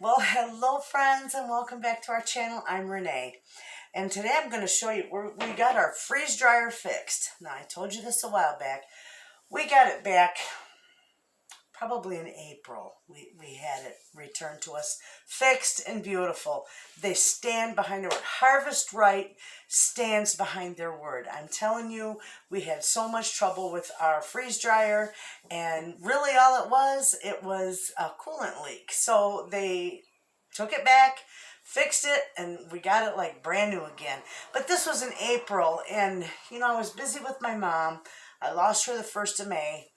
Well, hello friends and welcome back to our channel. I'm Renee and today I'm going to show you we got our freeze dryer fixed. Now I told you this a while back. We got it back probably in April. We had it returned to us fixed and beautiful. They stand behind their word. Harvest Right stands behind their word. I'm telling you, we had so much trouble with our freeze dryer, and really all it was a coolant leak. So they took it back, fixed it, and we got it like brand new again. But this was in April, and I was busy with my mom. I lost her the 1st of May.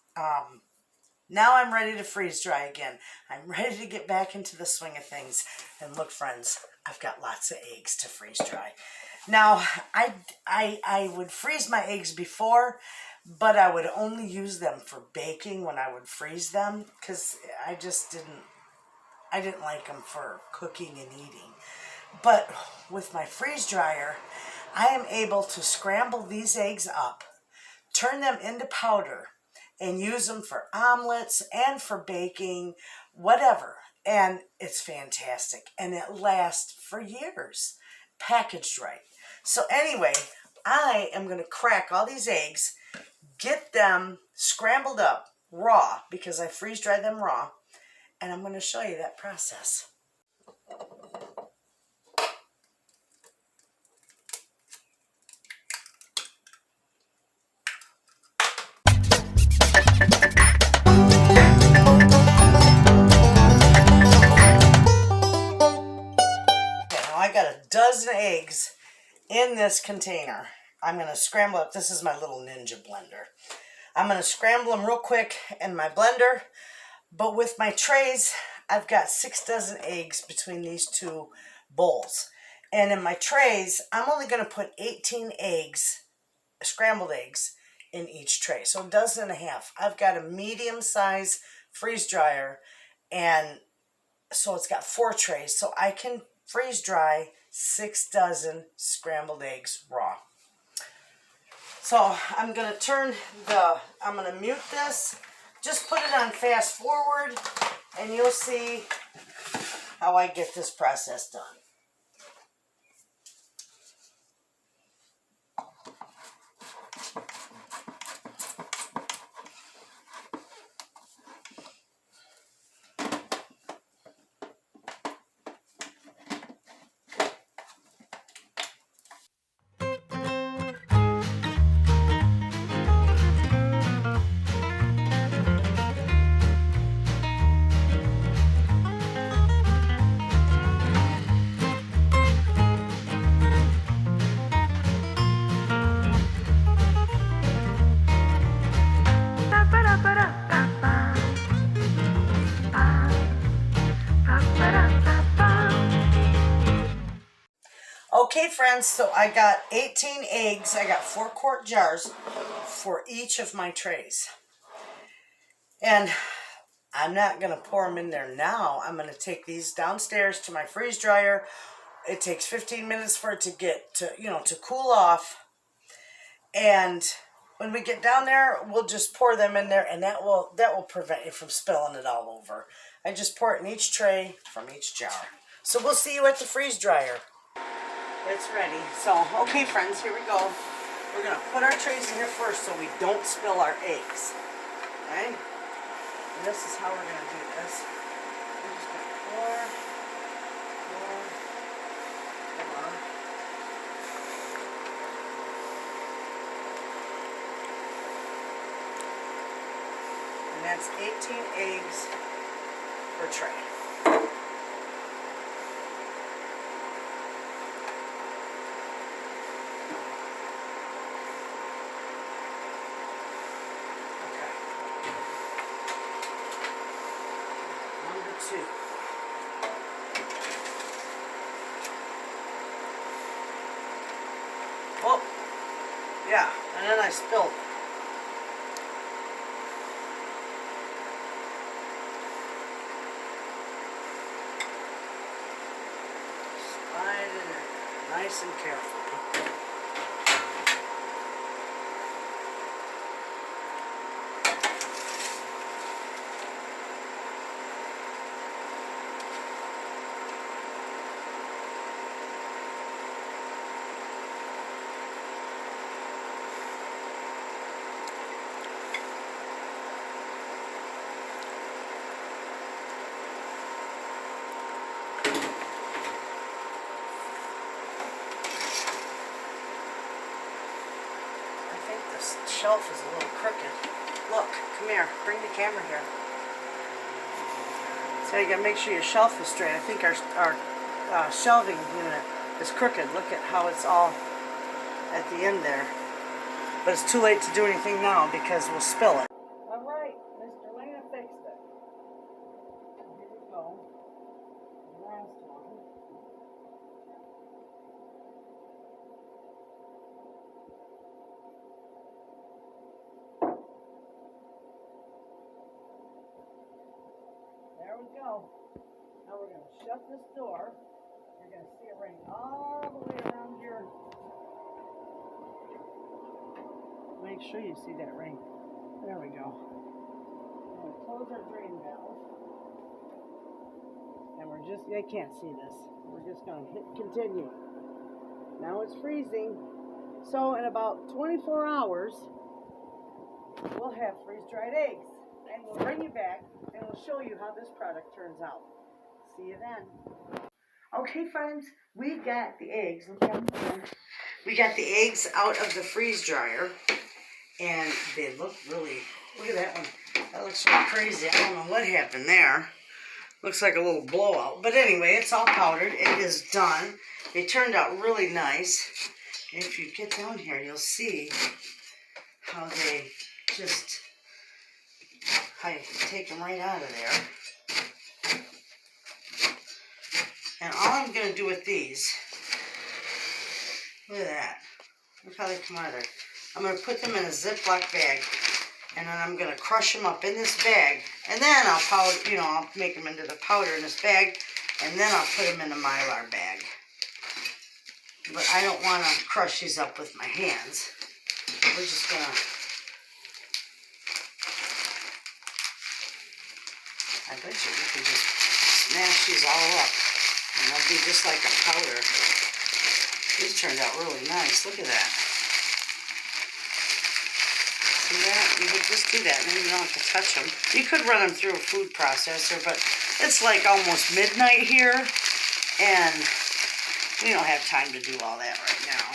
Now I'm ready to freeze dry again. I'm ready to get back into the swing of things. And look, friends, I've got lots of eggs to freeze dry. Now, I would freeze my eggs before, but I would only use them for baking when I would freeze them because I didn't like them for cooking and eating. But with my freeze dryer, I am able to scramble these eggs up, turn them into powder, and use them for omelets and for baking, whatever. And it's fantastic. And it lasts for years, packaged right. So anyway, I am going to crack all these eggs, get them scrambled up raw, because I freeze dry them raw, and I'm going to show you that process. I got a dozen eggs in this container. I'm going to scramble up. This is my little ninja blender. I'm going to scramble them real quick in my blender. But with my trays, I've got 6 dozen eggs between these two bowls. And in my trays, I'm only going to put 18 eggs, scrambled eggs, in each tray. So a dozen and a half. I've got a medium size freeze dryer, and so it's got 4 trays. So I can freeze dry 6 dozen scrambled eggs raw. So I'm going to I'm going to mute this, just put it on fast forward, and you'll see how I get this process done. Okay, friends, so I got 18 eggs. I got 4-quart jars for each of my trays. And I'm not going to pour them in there now. I'm going to take these downstairs to my freeze dryer. It takes 15 minutes for it to get to cool off. And when we get down there, we'll just pour them in there, and that will prevent you from spilling it all over. I just pour it in each tray from each jar. So we'll see you at the freeze dryer. It's ready. So, okay friends, here we go. We're going to put our trays in here first so we don't spill our eggs. Okay? And this is how we're going to do this. We're just going to pour. Come on. And that's 18 eggs per tray. Oh, yeah, and then I spilled it. Slide it in nice and carefully. shelf is a little crooked. Look, come here. Bring the camera here. So you gotta make sure your shelf is straight. I think our shelving unit is crooked. Look at how it's all at the end there. But it's too late to do anything now because we'll spill it. All right, Mr. Wayna fixed it. Here we go. The last one. There we go. Now we're going to shut this door. You're going to see it running all the way around your... Make sure you see that ring. There we go. I'm going to close our drain valve. And we're just, they can't see this. We're just going to hit continue. Now it's freezing. So in about 24 hours, we'll have freeze-dried eggs. And we'll bring you back and we'll show you how this product turns out. See you then. Okay, friends, we've got the eggs. Look down there. We got the eggs out of the freeze dryer, and they look really, look at that one. That looks so crazy. I don't know what happened there. Looks like a little blowout. But anyway, it's all powdered. It is done. They turned out really nice. And if you get down here, you'll see how they just, how you take them right out of there. And all I'm going to do with these, look at that. Look how they come out of there. I'm going to put them in a Ziploc bag, and then I'm going to crush them up in this bag, and then I'll powder, I'll make them into the powder in this bag, and then I'll put them in a Mylar bag. But I don't want to crush these up with my hands. We're just going to, I bet you we can just smash these all up. And they'll be just like a powder. These turned out really nice. Look at that. See that? You would just do that, and then you don't have to touch them. You could run them through a food processor, but it's like almost midnight here, and we don't have time to do all that right now.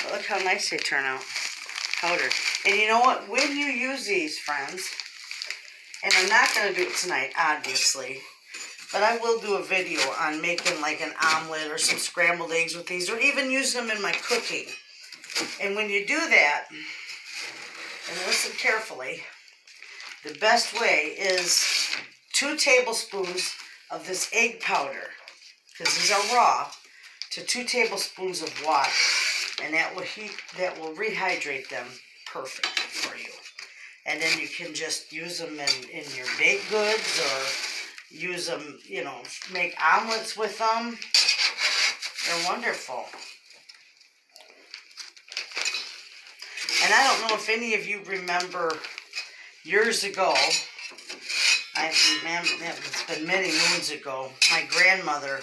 But look how nice they turn out. Powdered. And you know what? When you use these, friends, and I'm not going to do it tonight, obviously, but I will do a video on making like an omelet or some scrambled eggs with these, or even use them in my cooking. And when you do that, and listen carefully, the best way is 2 tablespoons of this egg powder, because these are raw, to 2 tablespoons of water, and that will rehydrate them perfect for you. And then you can just use them in your baked goods, or use them, make omelets with them. They're wonderful. And I don't know if any of you remember years ago, it's been many moons ago, my grandmother,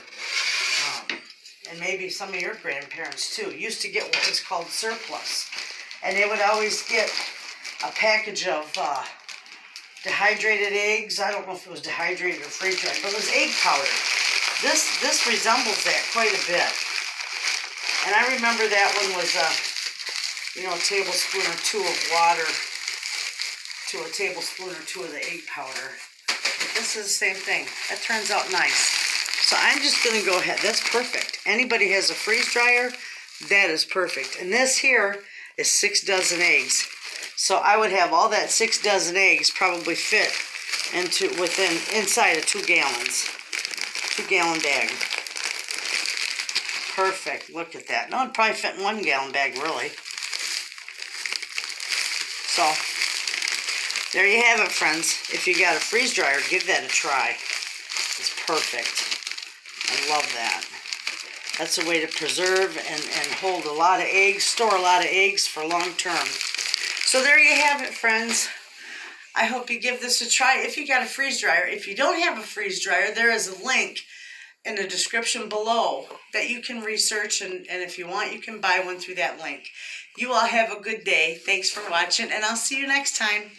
and maybe some of your grandparents too, used to get what was called surplus. And they would always get a package of dehydrated eggs. I don't know if it was dehydrated or freeze-dried, but it was egg powder. This resembles that quite a bit. And I remember that one was a tablespoon or 2 of water to a tablespoon or 2 of the egg powder. But this is the same thing. That turns out nice. So I'm just going to go ahead. That's perfect. Anybody has a freeze dryer, that is perfect. And this here is 6 dozen eggs. So I would have all that 6 dozen eggs probably fit inside of 2 gallons. 2 gallon bag. Perfect. Look at that. No, it'd probably fit in 1 gallon bag, really. So, there you have it, friends. If you got a freeze dryer, give that a try. It's perfect. I love that. That's a way to preserve and hold a lot of eggs, store a lot of eggs for long term. So there you have it, friends. I hope you give this a try if you got a freeze dryer. If you don't have a freeze dryer, there is a link in the description below that you can research, and if you want, you can buy one through that link. You all have a good day. Thanks for watching, and I'll see you next time.